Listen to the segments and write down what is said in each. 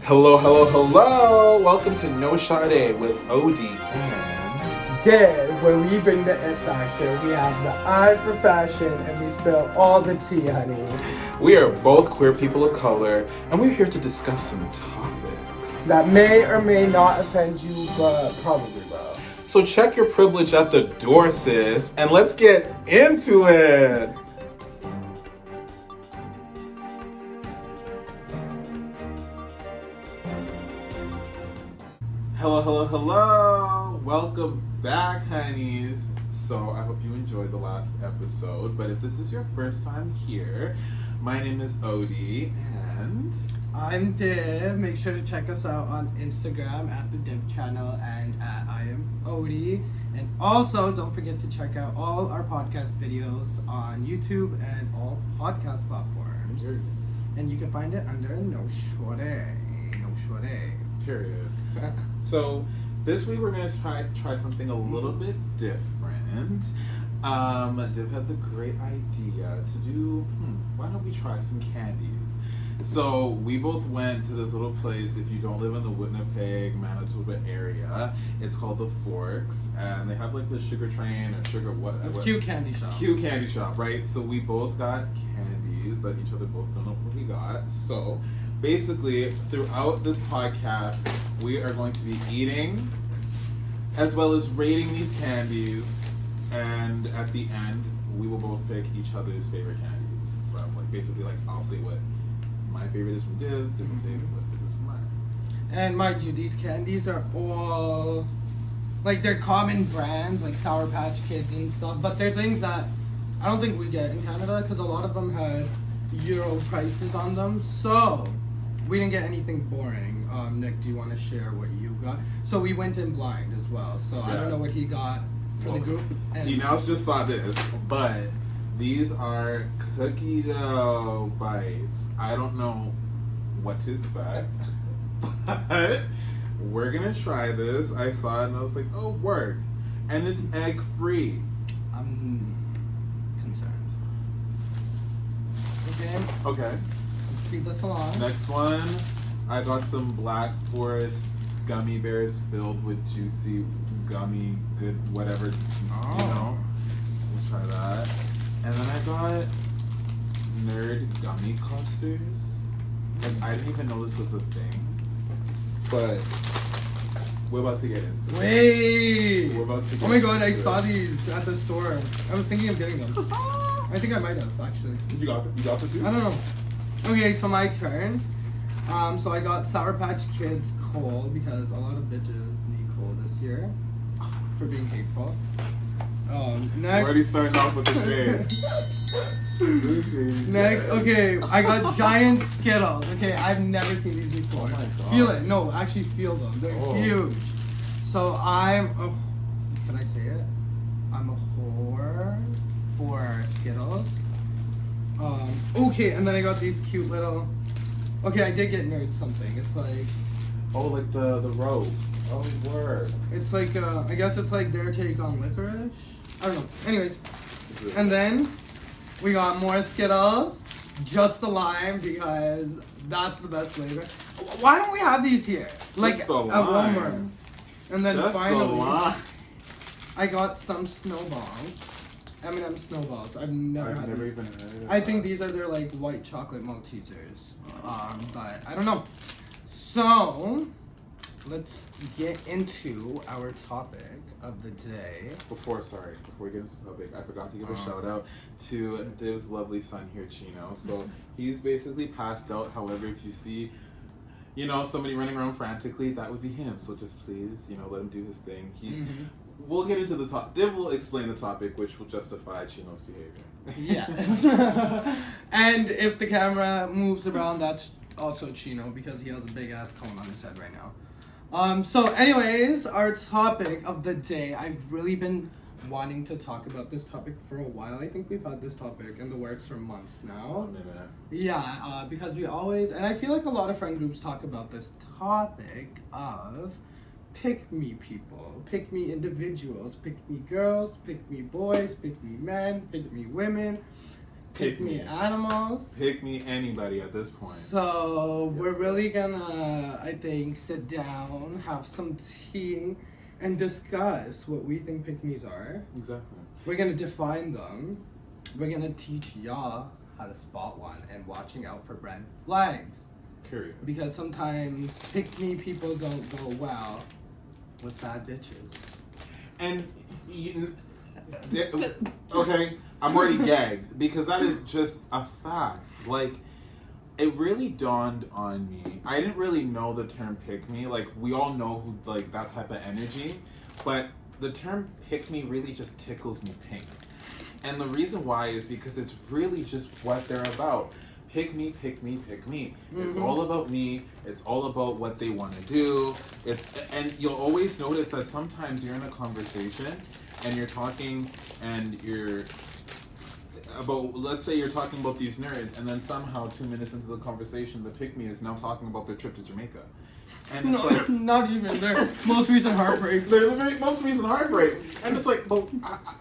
Hello, hello, hello! Welcome to No Sade with OD and Dev, where we bring the it factor, we have the eye for fashion, and we spill all the tea, honey. we are both queer people of color, and we're here to discuss some topics That may or may not offend you, but probably will. So check your privilege at the door, sis, and let's get into it! Hello, hello, hello! Welcome back, honeys! So, I hope you enjoyed the last episode, but if this is your first time here, my name is Odie, and I'm Dev. Make sure to check us out on Instagram at the Dev channel and at I am Odie. And also, don't forget to check out all our podcast videos on YouTube and all podcast platforms. And you can find it under No Shore. Period. So this week we're gonna try something a little bit different. Div had the great idea to do. Why don't we try some candies? So we both went to this little place. If you don't live in the Winnipeg, Manitoba area, it's called the Forks, and they have like the sugar train or sugar what? It's cute candy shop. Cute candy shop, right? So we both got candies that each other both don't know what we got. So basically, throughout this podcast, we are going to be eating as well as rating these candies, and at the end, we will both pick each other's favorite candies. From like basically, like I'll say what my favorite is from Div's, Div will say what this is from mine. And mind you, these candies are all like they're common brands like Sour Patch Kids and stuff, but they're things that I don't think we get in Canada because a lot of them had euro prices on them. So we didn't get anything boring. Nick, do you want to share what you got? So we went in blind as well. So yes. I don't know what he got for the group. And he now just saw this, but these are cookie dough bites. I don't know what to expect, but we're gonna try this. I saw it and I was like, oh, work. And it's egg free. I'm concerned. Okay. Let's speed this along. Next one, I got some Black Forest gummy bears filled with juicy gummy good whatever, you know. We'll try that. And then I got Nerd gummy clusters. Like, I didn't even know this was a thing, but we're about to get into it. Wait! We're about to get oh my god, I into saw it. these at the store. I was thinking of getting them. I think I might have, actually. You got the two? I don't know. Okay, so my turn. So I got Sour Patch Kids cold because a lot of bitches need cold this year for being hateful. Next. Already starting off with the shade. Next, okay, I got giant Skittles. Okay, I've never seen these before. Oh my god. Feel it. No, actually feel them. They're huge. So can I say it? I'm a whore for Skittles. Okay, and then I got these cute little. Okay, I did get Nerd something. It's like. Oh, like the rope. Oh, word. It's like I guess it's like their take on licorice. I don't know. Anyways, and then we got more Skittles, just the lime because that's the best flavor. Why don't we have these here? Like at Walmart. And then just finally, I got some snowballs. M&M snowballs. I've never even heard of I think these are their like white chocolate Maltesers. But I don't know. So let's get into our topic of the day. Before we get into the topic, I forgot to give a shout out to Div's lovely son here, Chino. So he's basically passed out. However, if you see, somebody running around frantically, that would be him. So just please, let him do his thing. We'll get into the topic. Div will explain the topic, which will justify Chino's behavior. Yeah. And if the camera moves around, that's also Chino because he has a big ass cone on his head right now. So anyways, our topic of the day, I've really been wanting to talk about this topic for a while. I think we've had this topic in the works for months now. Yeah, because we always, and I feel like a lot of friend groups talk about this topic of pick me people, pick me individuals, pick me girls, pick me boys, pick me men, pick me women. pick me animals. Pick me anybody at this point. So we're really gonna, I think, sit down, have some tea, and discuss what we think pick me's are. Exactly. We're gonna define them. We're gonna teach y'all how to spot one and watching out for red flags. Period. Because sometimes pick me people don't go well with bad bitches. And okay, I'm already gagged because that is just a fact. Like, it really dawned on me. I didn't really know the term pick me. Like, we all know who, like, that type of energy, but the term pick me really just tickles me pink. And the reason why is because it's really just what they're about. Pick me, pick me, pick me. Mm-hmm. It's all about me. It's all about what they want to do. And you'll always notice that sometimes you're in a conversation and you're talking and you're about, let's say you're talking about these nerds, and then somehow 2 minutes into the conversation, the pick me is now talking about their trip to Jamaica. And it's like, not even their most recent heartbreak. They're the very most recent heartbreak. And it's like, well,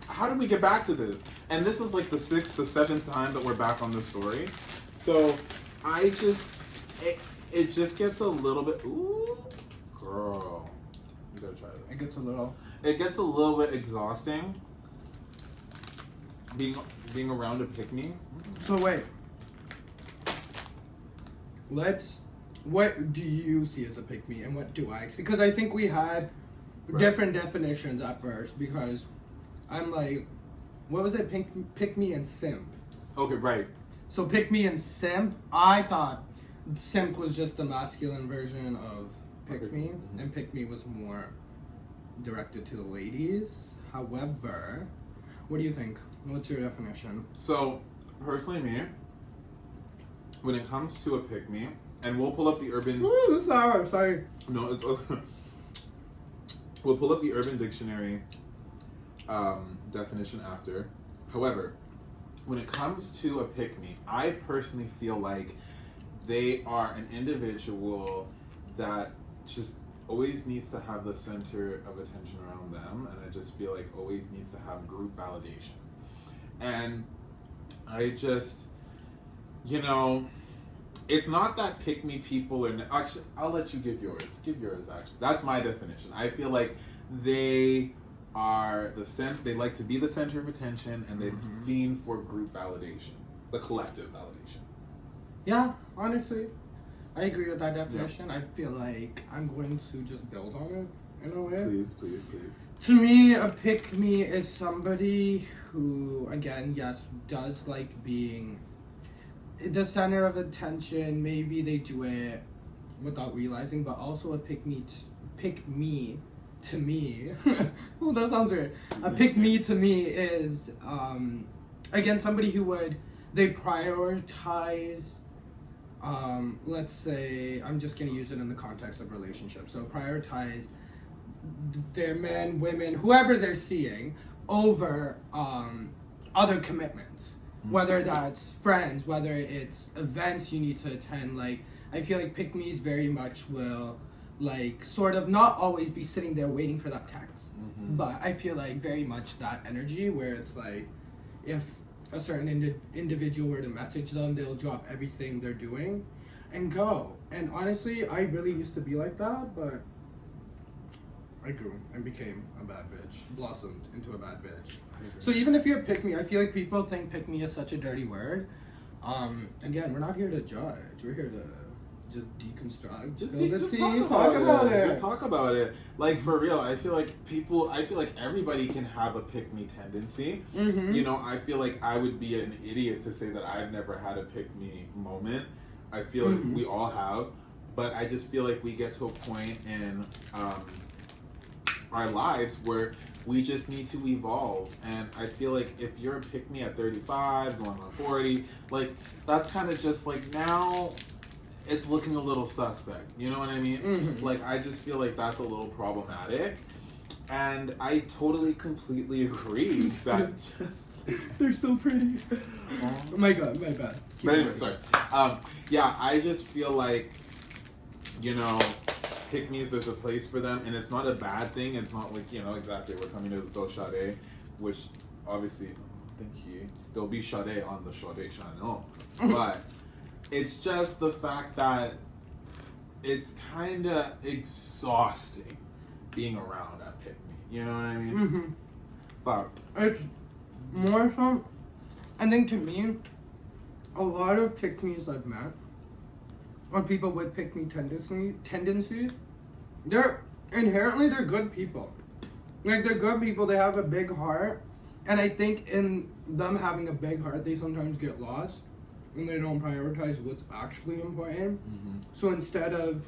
how did we get back to this? And this is like the 6th, the 7th time that we're back on this story. So it just gets a little bit, ooh, girl, you gotta try it. It gets a little bit exhausting being around a pick me. So wait, what do you see as a pick me and what do I see? Because I think we had different definitions at first, because I'm like, what was it, pick me and simp? Okay, right. So pick me and simp, I thought simp was just the masculine version of pick me, mm-hmm. and pick me was more directed to the ladies. However, what do you think? What's your definition? So, personally me, when it comes to a pick me, and we'll pull up the urban... Ooh, this is sour, sorry. No, it's... We'll pull up the Urban Dictionary definition after. However, when it comes to a pick-me, I personally feel like they are an individual that just always needs to have the center of attention around them, and I just feel like always needs to have group validation. And I just, it's not that pick-me people are... Actually, I'll let you give yours. Give yours, actually. That's my definition. I feel like they are they like to be the center of attention, and they fiend for group validation, the collective validation. Yeah, honestly, I agree with that definition. Yeah. I feel like I'm going to just build on it in a way. Please. To me, a pick-me is somebody who, again, yes, does like being the center of attention. Maybe they do it without realizing, but also a pick-me to me, well, that sounds weird. A pick-me to me is, again, somebody who they prioritize, let's say, I'm just going to use it in the context of relationships. So prioritize their men, women, whoever they're seeing over other commitments. Whether that's friends, whether it's events you need to attend. Like, I feel like pick-me's very much will, like, sort of not always be sitting there waiting for that text. But I feel like very much that energy where it's like, if a certain individual were to message them, they'll drop everything they're doing and go. And honestly, I really used to be like that, but I grew and became a bad bitch, blossomed into a bad bitch. So even if you're a pick-me, I feel like people think pick-me is such a dirty word. Again, we're not here to judge. We're here to just deconstruct. Just talk about it. Just talk about it. Like, for real, I feel like everybody can have a pick-me tendency. I feel like I would be an idiot to say that I've never had a pick-me moment. I feel like we all have, but I just feel like we get to a point in our lives where we just need to evolve. And I feel like if you're a pick-me at 35, going on 40, like, that's kind of just like, now it's looking a little suspect. You know what I mean? Like, I just feel like that's a little problematic. And I totally, completely agree that they're so pretty. Oh my god, my bad. But anyway, sorry. Yeah, I just feel like, pick-me's, there's a place for them, and it's not a bad thing. It's not like, exactly, we're coming to the Doshade, which obviously, think there'll be Sade on the Sade channel. But it's just the fact that it's kind of exhausting being around a pick me. You know what I mean? Mm-hmm. But it's more so, I think to me, a lot of pick-me's I've met, or people with pick-me tendencies, they're good people. Like, they're good people, they have a big heart, and I think in them having a big heart, they sometimes get lost, and they don't prioritize what's actually important. mm-hmm. So instead of,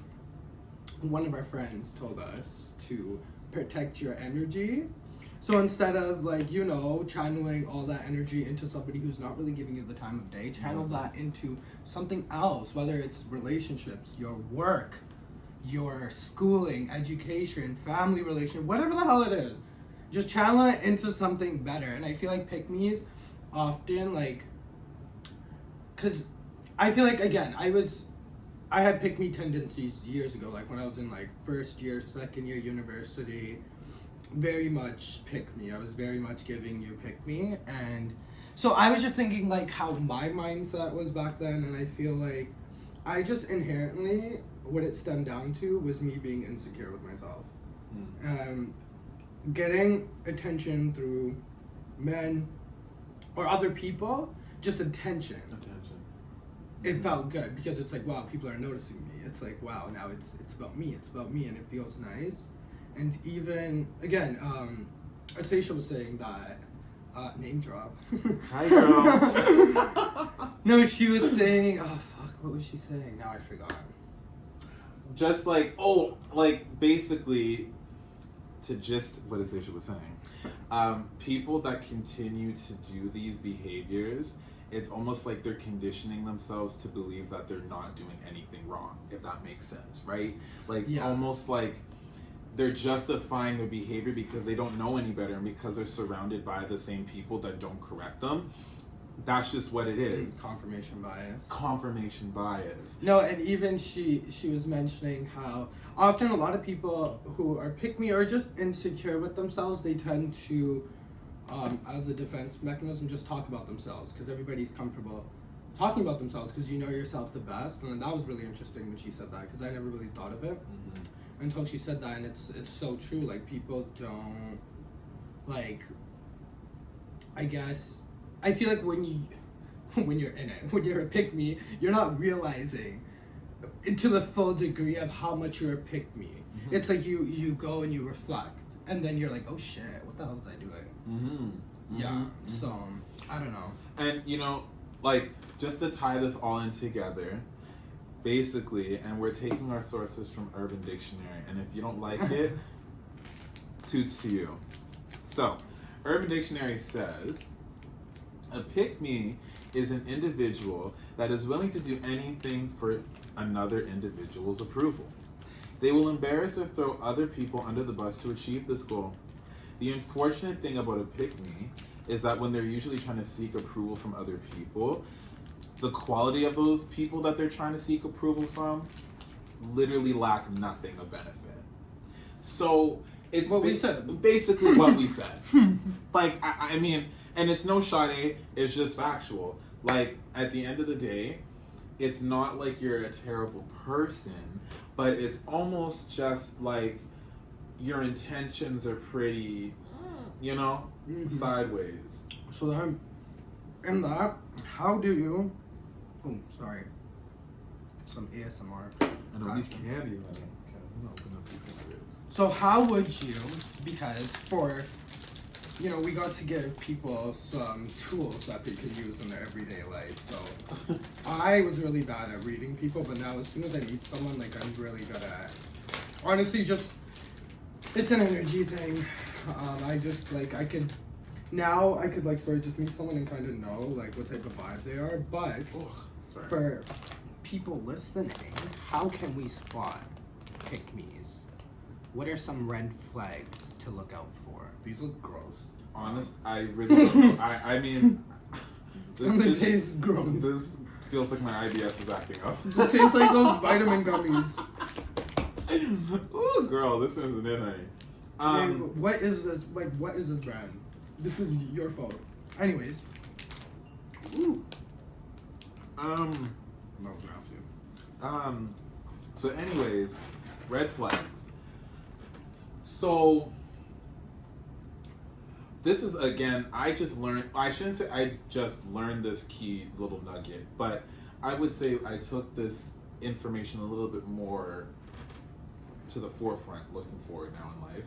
one of our friends told us to protect your energy. So instead of, like, you know, channeling all that energy into somebody who's not really giving you the time of day, channel that into something else, whether it's relationships, your work, your schooling, education, family relationship, whatever the hell it is. Just channel it into something better. And I feel like pick-me's often, like, because I feel like, again, I had pick-me tendencies years ago, like when I was in, like, first year, second year university. Very much pick me. I was very much giving you pick me, and so I was just thinking like how my mindset was back then, and I feel like I just inherently, what it stemmed down to was me being insecure with myself. Getting attention through men or other people, just attention. It felt good because it's like, wow, people are noticing me. It's like, wow, now it's about me, and it feels nice. And even, again, Asasia was saying that, name drop. Hi, girl. No, she was saying, oh, fuck, what was she saying? Now I forgot. Just like, basically, to just what Asasia was saying, people that continue to do these behaviors, it's almost like they're conditioning themselves to believe that they're not doing anything wrong, if that makes sense, right? Like, almost like they're justifying their behavior because they don't know any better, and because they're surrounded by the same people that don't correct them. That's just what it is. Confirmation bias. No, and even she was mentioning how often a lot of people who are pick-me or just insecure with themselves, they tend to, as a defense mechanism, just talk about themselves because everybody's comfortable talking about themselves because you know yourself the best. And that was really interesting when she said that, because I never really thought of it. Mm-hmm. Until she said that, and it's so true. Like, people don't, like, I guess, I feel like when you're in it, when you're a pick-me, you're not realizing to the full degree of how much you're a pick-me. Mm-hmm. It's like you go and you reflect, and then you're like, oh shit, what the hell was I doing? Mm-hmm. Mm-hmm. Yeah, mm-hmm. So, I don't know. And, you know, like, just to tie this all in together, basically, and we're taking our sources from Urban Dictionary, and if you don't like it, toots to you. So, Urban Dictionary says, a pick-me is an individual that is willing to do anything for another individual's approval. They will embarrass or throw other people under the bus to achieve this goal. The unfortunate thing about a pick-me is that when they're usually trying to seek approval from other people, the quality of those people that they're trying to seek approval from literally lack nothing of benefit. So it's basically what we said. Like, I mean, and it's no shade, it's just factual. Like, at the end of the day, it's not like you're a terrible person, but it's almost just like your intentions are pretty, you know, sideways. So then, in that, how do you... Oh, sorry. Some ASMR. I know these candies. So how would you, because we got to give people some tools that they could use in their everyday life. So I was really bad at reading people, but now as soon as I meet someone, like, I'm really good at, honestly, just, it's an energy thing. I could sort of just meet someone and kind of know, like, what type of vibe they are, but for people listening, how can we spot pick-me's? What are some red flags to look out for? These look gross. I really don't. I mean, this tastes gross. This feels like my IBS is acting up. It tastes like those vitamin gummies. Ooh, girl, this isn't it, honey. What is this? Like, what is this brand? This is your fault. Anyways. Ooh. No, So anyways, red flags. So this is, again, I shouldn't say I just learned this key little nugget, but I would say I took this information a little bit more to the forefront looking forward now in life,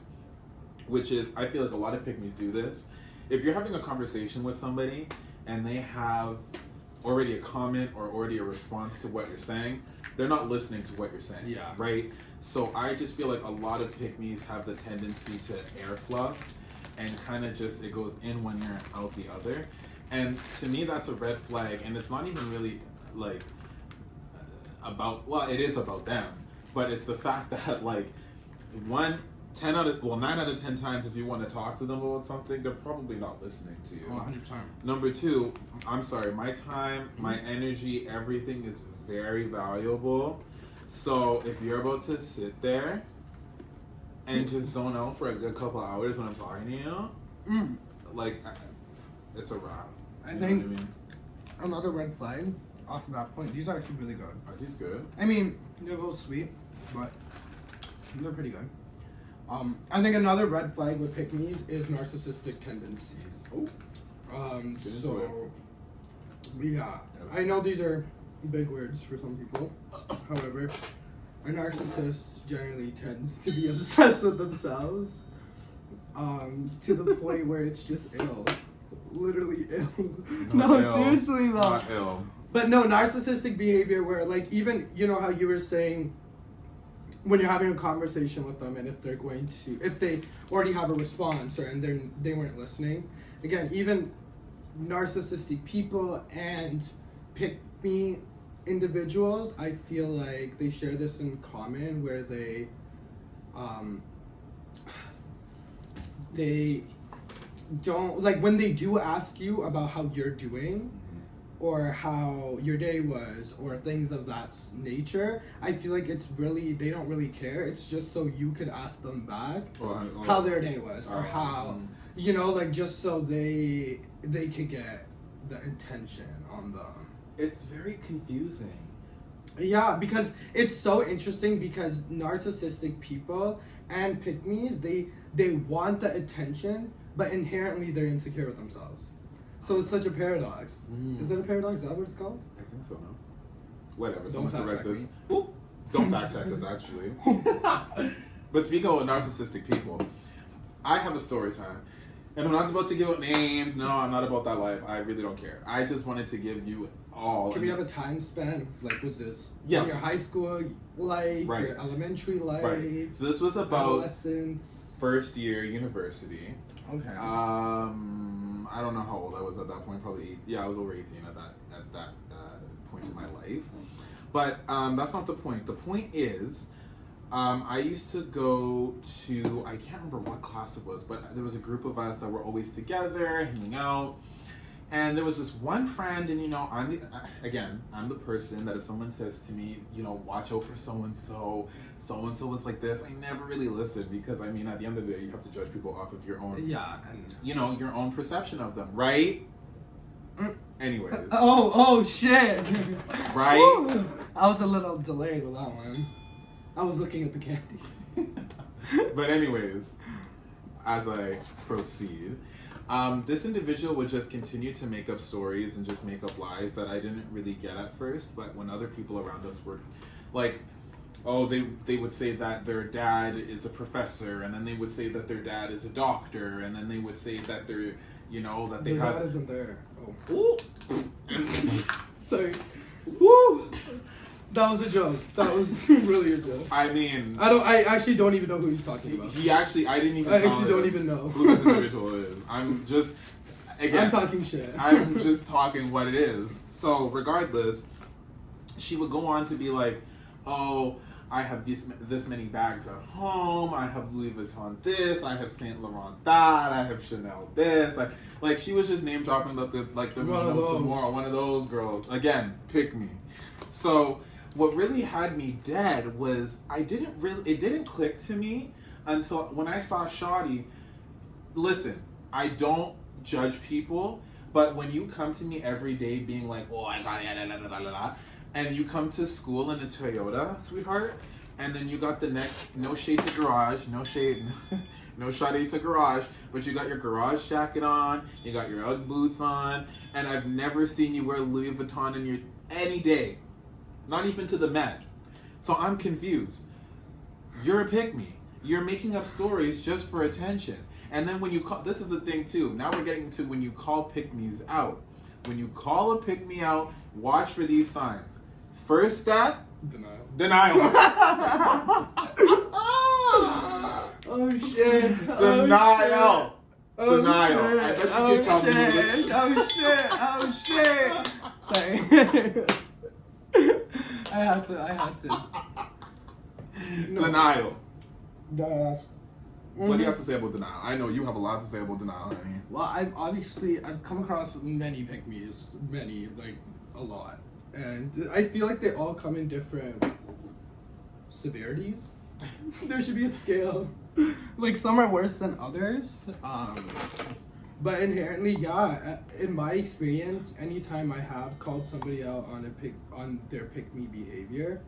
which is, I feel like a lot of pick-me's do this. If you're having a conversation with somebody and they have already a comment or already a response to what you're saying, they're not listening to what you're saying. Yeah. Right? So I just feel like a lot of pick-me's have the tendency to air fluff and kind of just, it goes in one ear and out the other. And to me, that's a red flag. And it's not even really like about, well, it is about them, but it's the fact that like 9 out of 10 times, if you want to talk to them about something, they're probably not listening to you. 100%. Number two, I'm sorry, my time, my energy, everything is very valuable. So if you're about to sit there and just zone out for a good couple hours when I'm talking to you, like, it's a wrap. I You think know what I mean? another red flag off of that point, these are actually really good. Are these good? I mean, they're a little sweet, but they're pretty good. I think another red flag with pick-me's is narcissistic tendencies. Oh. So, yeah. I know these are big words for some people. However, a narcissist generally tends to be obsessed with themselves, to the point where it's just ill. Literally ill. No, ill. seriously though. Not ill. But no, narcissistic behavior where, like, even, you know how you were saying when you're having a conversation with them, and if they already have a response, and they weren't listening. Again, even narcissistic people and pick-me individuals, I feel like they share this in common, where they don't, like, when they do ask you about how you're doing or how your day was or things of that nature, I feel like it's really, they don't really care. It's just so you could ask them back how their day was, or how, you know, like, just so they could get the attention on them. It's very confusing. Yeah, because it's so interesting, because narcissistic people and pick-me's, they want the attention, but inherently they're insecure with themselves. So it's such a paradox. Is it a paradox? Is that what it's called? I think so, no? Whatever, Don't someone fact correct check us. me. Oop. Don't fact check us, actually. But speaking of narcissistic people, I have a story time. And I'm not about to give out names. No, I'm not about that life. I really don't care. I just wanted to give you all. Can we have a time span of, like, was this Yes. your high school life, Right. your elementary life, Right. So this was about adolescence? first year university. Okay. I don't know how old I was at that point. Probably 18. Yeah, I was over 18 at that point in my life. But that's not the point. The point is, I used to go to, I can't remember what class it was, but there was a group of us that were always together, hanging out. And there was this one friend, and, you know, I'm the person that if someone says to me, you know, watch out for so-and-so was like this, I never really listen, because, I mean, at the end of the day, you have to judge people off of your own, and you know, your own perception of them, right? Anyways. Oh shit. Right? Woo. I was a little delayed with that one. I was looking at the candy. But anyways, as I proceed, this individual would just continue to make up stories and just make up lies that I didn't really get at first, but when other people around us were like, oh, they would say that their dad is a professor, and then they would say that their dad is a doctor, and then they would say that they're, you know, that they Their have... dad isn't there. Ooh. Sorry. Woo! That was a joke. That was really a joke. I mean... I actually don't even know who he's talking about. I didn't even I tell actually him don't even know who this individual is. I'm just... Again, I'm talking shit. I'm just talking what it is. So, regardless, she would go on to be like, oh, I have this many bags at home, I have Louis Vuitton this, I have Saint Laurent that, I have Chanel this. Like she was just name dropping like there was no tomorrow. One of those girls. Again, pick me. So, what really had me dead was it didn't click to me until when I saw Shawty. Listen, I don't judge people, But when you come to me every day being like, oh, I got it, and you come to school in a Toyota, sweetheart, and then you got the next, no shade to garage, no shade, no shade to garage, but you got your garage jacket on, you got your Ugg boots on, and I've never seen you wear Louis Vuitton in your any day, not even to the Met. So I'm confused. You're a pick-me. You're making up stories just for attention. And then when you call, this is the thing too, now we're getting to when you call pick-me's out. When you call a pick-me out, watch for these signs. First step, denial. Oh shit. Denial. Oh, Denial. Shit. I bet you can tell me this. Oh shit. Sorry. I had to. No. Denial. That's... What do you have to say about denial? I know you have a lot to say about denial, honey. Well, I've come across many pick-me's, like a lot. And I feel like they all come in different severities. There should be a scale. Like some are worse than others. But inherently, yeah, in my experience, anytime I have called somebody out on their pick-me behavior,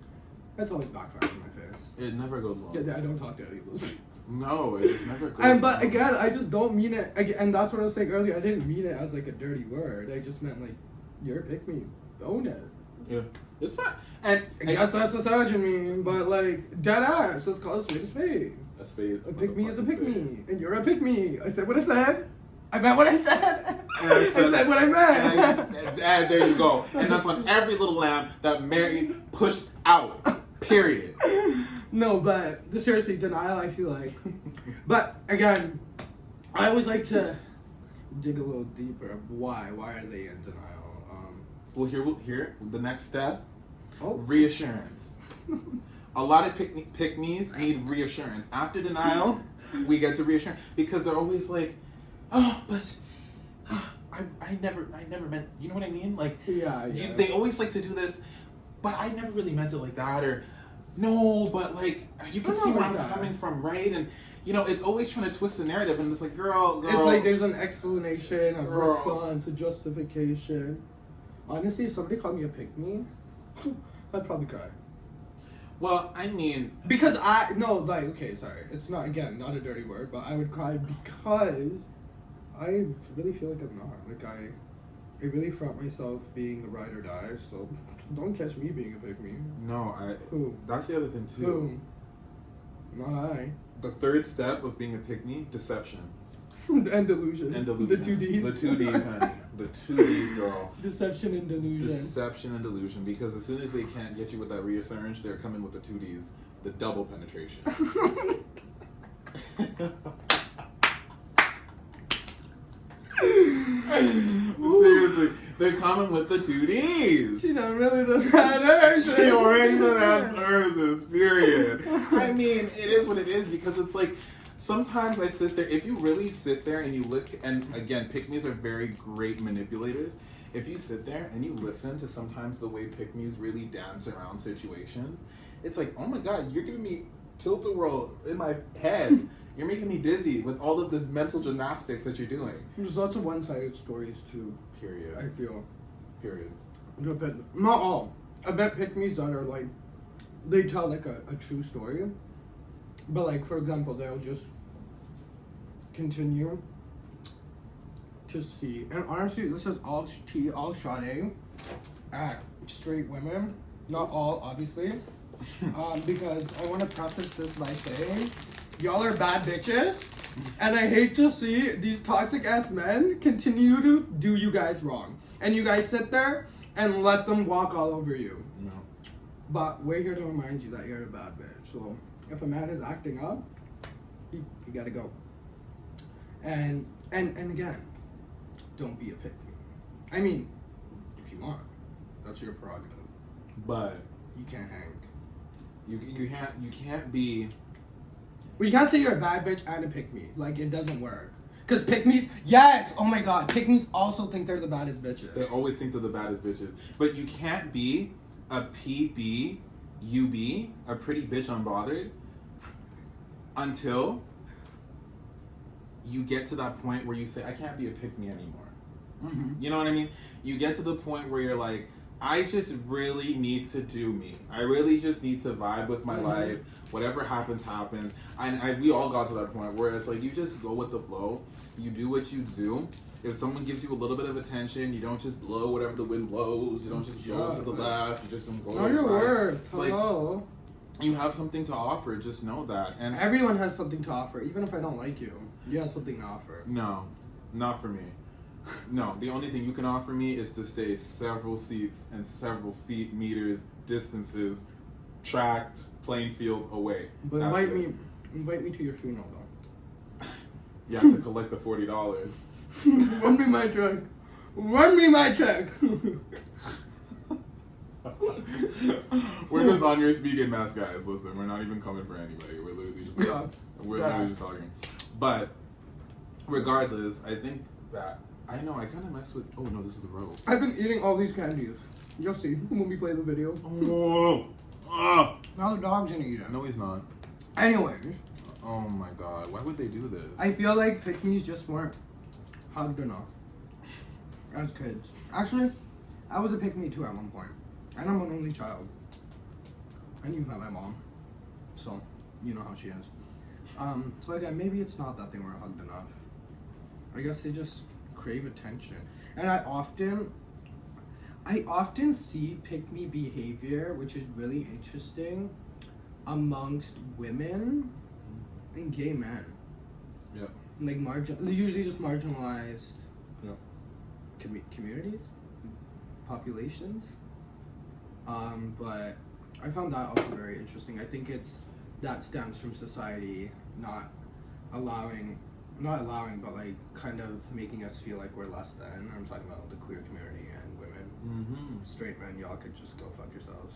that's always backfired in my face. It never goes well. Yeah, I don't talk to any of those. No, it just never goes But well. again, I just don't mean it. And that's what I was saying earlier. I didn't mean it as like a dirty word. I just meant like, you're a pick-me. Own it. Yeah, it's fine. And I guess that's the surgeon mean, but like, dead ass. Let's call a spade a spade. a spade. A pick-me is a pick-me. And you're a pick-me. I said what I said. I meant what I said. And I said what I meant. And there you go. And that's on every little lamb that Mary pushed out. Period. No, but seriously, denial, I feel like. But again, I always like to dig a little deeper. Why? Why are they in denial? Well, here, the next step, Oh. reassurance. A lot of pick-me's need reassurance. After denial, we get to reassurance because they're always like, oh, but I never meant, you know what I mean? Like, Yeah. they always like to do this, but I never really meant it like that, or no, but like, you can see where I'm coming from, right? And, you know, it's always trying to twist the narrative, and it's like, girl. It's like there's an explanation, a Girl. response, a justification. Honestly, if somebody called me a pick-me, I'd probably cry. Well, I mean, Because okay, sorry. It's not a dirty word, but I would cry because I really feel like I'm not. Like, I really front myself being a ride or die, so don't catch me being a pick-me. no, Who? that's the other thing too. Who? Not I. The third step of being a pick-me, deception. And delusion. And delusion. The two Ds. The two Ds, honey. The two Ds, girl. Deception and delusion. Deception and delusion. Because as soon as they can't get you with that reassurance, they're coming with the two Ds. The double penetration. Seriously. They're coming with the two Ds. She don't really know that nurses. She already don't have nurses, period. I mean, it is what it is because it's like, sometimes I sit there, if you really sit there and you look, and again, pick-me's are very great manipulators. If you sit there and you listen to sometimes the way pick-me's really dance around situations, it's like, oh my God, you're giving me tilt-a-whirl in my head. You're making me dizzy with all of the mental gymnastics that you're doing. There's lots of one-sided stories too. Period. I feel. Period. Not all. I bet pick-me's that are like, they tell like a true story. But like, for example, they'll just continue to see. And honestly, this is all tea, all shade at straight women. Not all, obviously. Because I want to preface this by saying, y'all are bad bitches. And I hate to see these toxic ass men continue to do you guys wrong. And you guys sit there and let them walk all over you. No. But we're here to remind you that you're a bad bitch. So if a man is acting up, you gotta go. And again, don't be a pick-me. I mean, if you want, that's your prerogative. But You can't hang. you can't be. Well, you can't say you're a bad bitch and a pick-me. Like, it doesn't work. Because pick-me's, yes! Oh my God, pick-me's also think they're the baddest bitches. They always think they're the baddest bitches. But you can't be a PB, UB, a pretty bitch unbothered, until you get to that point where you say, I can't be a pick-me anymore. Mm-hmm. You know what I mean? You get to the point where you're like, I just really need to do me. I really just need to vibe with my life. Whatever happens, happens. We all got to that point where it's like you just go with the flow. You do what you do. If someone gives you a little bit of attention, you don't just blow whatever the wind blows. You don't just go to the left. You just don't go to the right. Know your worth. Hello. Like, you have something to offer. Just know that. And everyone has something to offer. Even if I don't like you, you have something to offer. No, not for me. No, the only thing you can offer me is to stay several seats and several feet, meters, distances, tracked, playing field away. But invite me to your funeral though. You have to collect the $40. Run me my check. Run me my check. We're just on your speaking mask, guys. Listen, we're not even coming for anybody. We're literally just talking. Literally just talking. But regardless, I think that I know I kind of mess with. Oh no, this is the road. I've been eating all these candies. You'll see when we play the video. Oh, now the dog's gonna eat it. No, he's not. Anyways. Oh my god, why would they do this? I feel like pick-me's just weren't hugged enough as kids. Actually, I was a pick-me too at one point. And I'm an only child. And you've met my mom. So, you know how she is. So again, maybe it's not that they weren't hugged enough. I guess they just crave attention. And I often see pick-me behavior, which is really interesting, amongst women and gay men. Yep. Like usually just marginalized yep. Communities, populations. But I found that also very interesting. I think that stems from society not allowing, but like kind of making us feel like we're less than. I'm talking about the queer community and women. Mm-hmm. Straight men, y'all could just go fuck yourselves.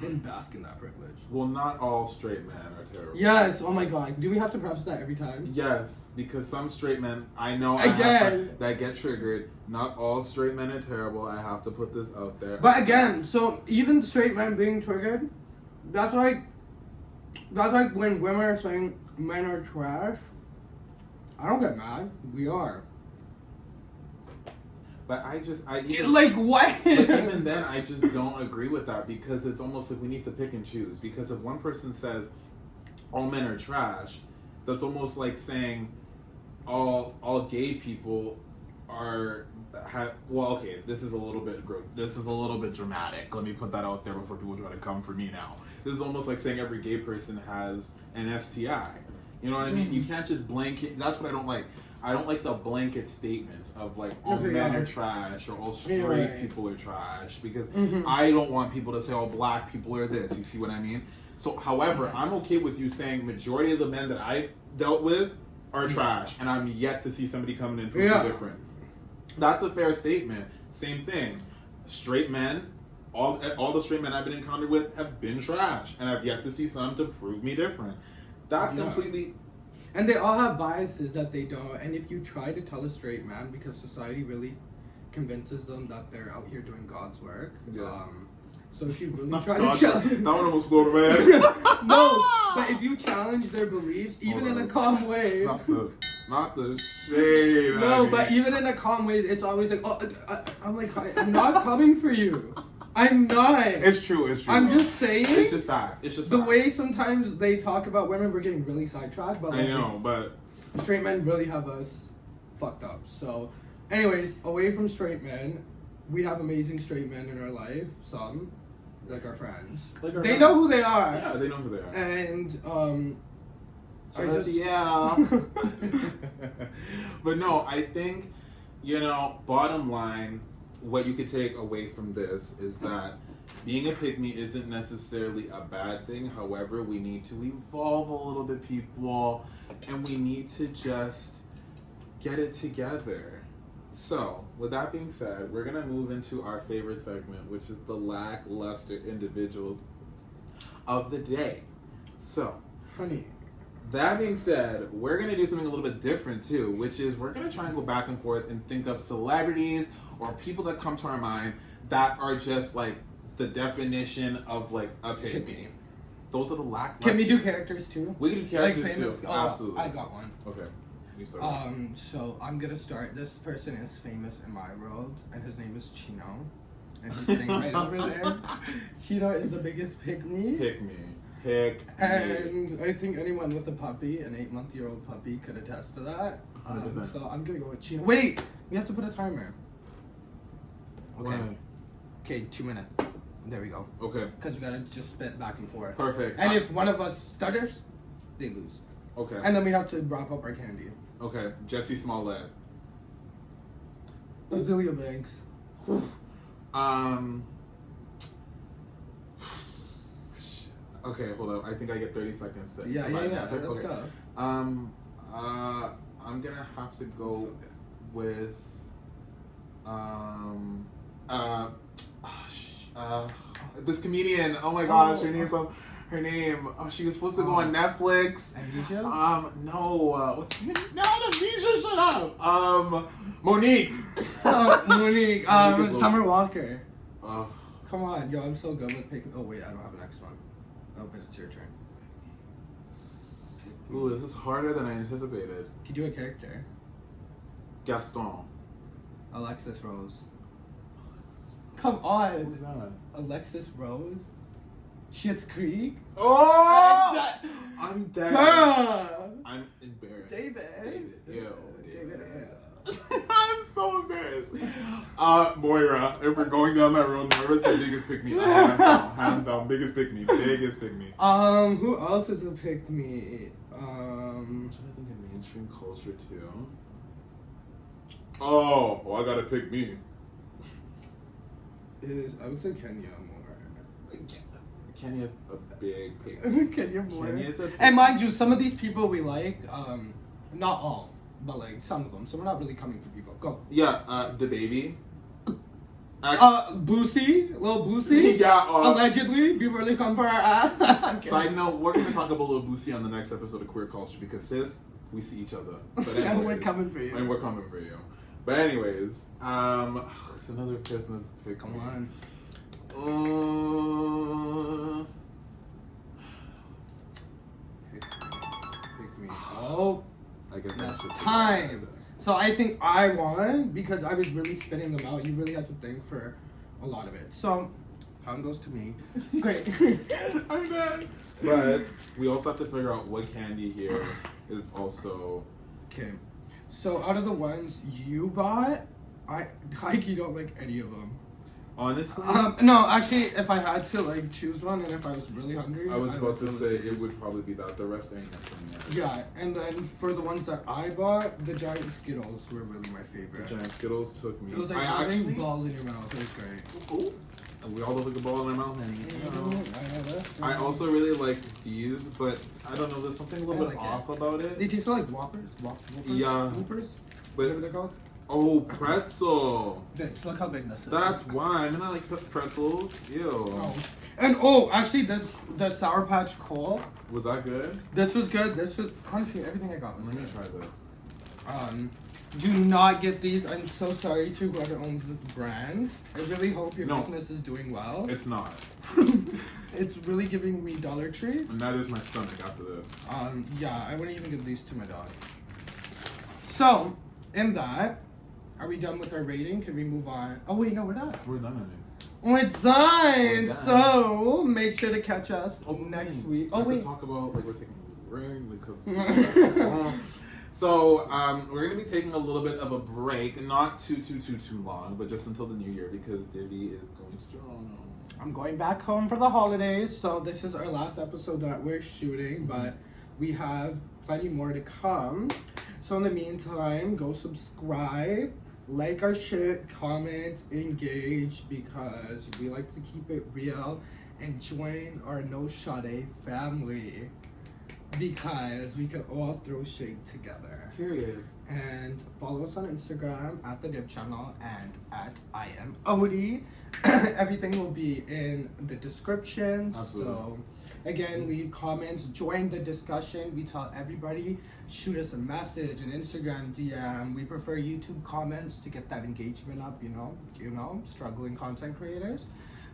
And bask in that privilege. Well, not all straight men are terrible. Yes, oh my god. Do we have to preface that every time? Yes, because some straight men, I know that get triggered. Not all straight men are terrible. I have to put this out there. But again, so even straight men being triggered, that's like when women are saying men are trash. I don't get mad. We are. But like what? But even then, I just don't agree with that because it's almost like we need to pick and choose. Because if one person says all men are trash, that's almost like saying all gay people well, okay, this is a little bit dramatic. Let me put that out there before people try to come for me now. This is almost like saying every gay person has an STI. You know what I mean? You can't just blanket. That's what I don't like. I don't like the blanket statements of like all men are trash or all straight people are trash because I don't want people to say all black people are this. You see what I mean? So, however, I'm okay with you saying majority of the men that I dealt with are trash, and I'm yet to see somebody coming in totally different. That's a fair statement. Same thing. Straight men, all the straight men I've been encountered with have been trash, and I've yet to see some to prove me different. That's completely. And they all have biases that they don't. And if you try to tell a straight man, because society really convinces them that they're out here doing God's work. So if you really try to challenge... That one almost blew over my head. No, but if you challenge their beliefs, even in a calm way... Not the shade. No, but even in a calm way, it's always like, I'm like, I'm not coming for you. I'm not. It's true. I'm just saying. It's just facts. The way sometimes they talk about women, we're getting really sidetracked. But I know, but straight men really have us fucked up. So, anyways, away from straight men, we have amazing straight men in our life. Some, like our friends. They know who they are. Yeah, they know who they are. And But no, I think bottom line. What you could take away from this is that being a pick-me isn't necessarily a bad thing. However, we need to evolve a little bit, people, and we need to just get it together. So, with that being said, we're going to move into our favorite segment, which is the Lackluster Individuals of the day. So, honey. That being said, we're going to do something a little bit different too, which is we're going to try and go back and forth and think of celebrities or people that come to our mind that are just like the definition of like a pick-me. Those are the lackluster. Can we do characters too? We can do characters like famous, too. Absolutely. I got one. Okay. You start. So I'm gonna start. This person is famous in my world, and his name is Chino. And he's sitting right over there. Chino is the biggest pick-me. Pick me. Pick me. And I think anyone with a puppy, an 8-month-old puppy, could attest to that. 100%. So I'm gonna go with Chino. Wait! We have to put a timer. Okay. Why? Okay, 2 minutes. There we go. Okay. Because we gotta just spit back and forth. Perfect. And if one of us stutters, they lose. Okay. And then we have to wrap up our candy. Okay. Jesse Smollett. Azealia Banks. Okay, hold up. I think I get 30 seconds to. Yeah. Let's go. I'm gonna have to go with this comedian. Oh my gosh, her name. Oh, she was supposed to go on Netflix. Amnesia? No. What's her name? Not Amnesia. Shut up. Monique. Monique. Summer Walker. Oh. Come on, yo, I'm so good with picking. Oh wait, I don't have the next one. Oh, but it's your turn. Ooh, this is harder than I anticipated. Can you do a character? Gaston. Alexis Rose. Come on. Who's that? Alexis Rose? Schitt's Creek? Oh! I'm dead. Girl! I'm embarrassed. David. Ew. David. I'm so embarrassed. Moira, if we're going down that road, Moira's the biggest pick me. Hands down, biggest pick me. Who else is a pick me? I'm trying to think of mainstream culture too. Oh, well, I gotta pick me. I would say Kenya more. Kenya's a big pick. Kenya more. Kenya's a and mind you, some of these people we like, not all, but like some of them. So we're not really coming for people. Go. Yeah, the baby. Boosie, Lil Boosie. Yeah. Allegedly, be really come for our ass. Side note: we're gonna talk about Lil Boosie on the next episode of Queer Culture because sis, we see each other. But anyways, and we're coming for you. But anyways, it's another person that's pick. Come on. Pick me. Oh, I guess that's that's time. So I think I won because I was really spitting them out. You really had to think for a lot of it. So, pound goes to me. Great. I'm dead. But we also have to figure out what candy here is also. Okay. So out of the ones you bought, I you don't like any of them. Honestly, no. Actually, if I had to like choose one, and if I was really hungry, I was about to say it would probably be that. The rest ain't nothing. Yeah, and then for the ones that I bought, the giant Skittles were really my favorite. The giant Skittles took me. It was like having balls in your mouth. It was great. Ooh. And we all look like a ball in our mouth. Mm-hmm. I also really like these, but I don't know. There's something a little bit off about it. They taste like Whoppers. Yeah. Whoopers. But Whatever they're called. Oh, pretzel. Bitch, look how big this is. That's why. I mean, I like pretzels. Ew. Oh. And actually, the Sour Patch Coal. Was that good? This was good. This was honestly everything I got was Let me good. try this. Do not get these. I'm so sorry to whoever owns this brand. I really hope your business is doing well. It's not. It's really giving me Dollar Tree. And that is my stomach after this. Yeah, I wouldn't even give these to my dog. So, in that, are we done with our rating? Can we move on? Oh wait, no, we're not. We're done. We're done. So make sure to catch us next week. Oh wait. Talk about like we're taking a ring because. So we're gonna be taking a little bit of a break, not too long, but just until the new year because Divi is going to Toronto. I'm going back home for the holidays, so this is our last episode that we're shooting, but we have plenty more to come. So in the meantime, go subscribe, like our shit, comment, engage, because we like to keep it real, and join our No Shade family. Because we can all throw shade together. Period. And follow us on Instagram at the Dib Channel and at I am Odie. Everything will be in the description. Absolutely. So again, leave comments, join the discussion. We tell everybody, shoot us a message, an Instagram DM. We prefer YouTube comments to get that engagement up, you know, struggling content creators.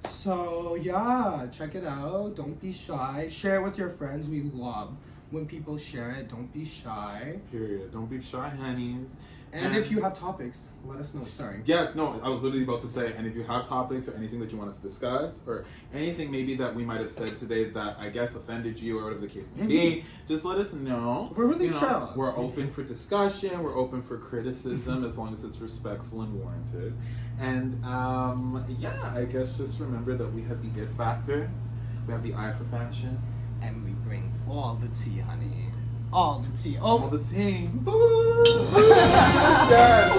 So yeah, check it out. Don't be shy. Share it with your friends. We love when people share it, don't be shy. Period. Don't be shy, honeys. And if you have topics, let us know. Sorry. Yes, no, I was literally about to say, and if you have topics or anything that you want us to discuss, or anything maybe that we might have said today that I guess offended you or whatever the case may be, just let us know. We're really chill. We're open for discussion, we're open for criticism as long as it's respectful and warranted. And yeah, I guess just remember that we have the it factor, we have the eye for fashion. And we bring all the tea, honey. All the tea. Oh. All the team. Boo! Yes.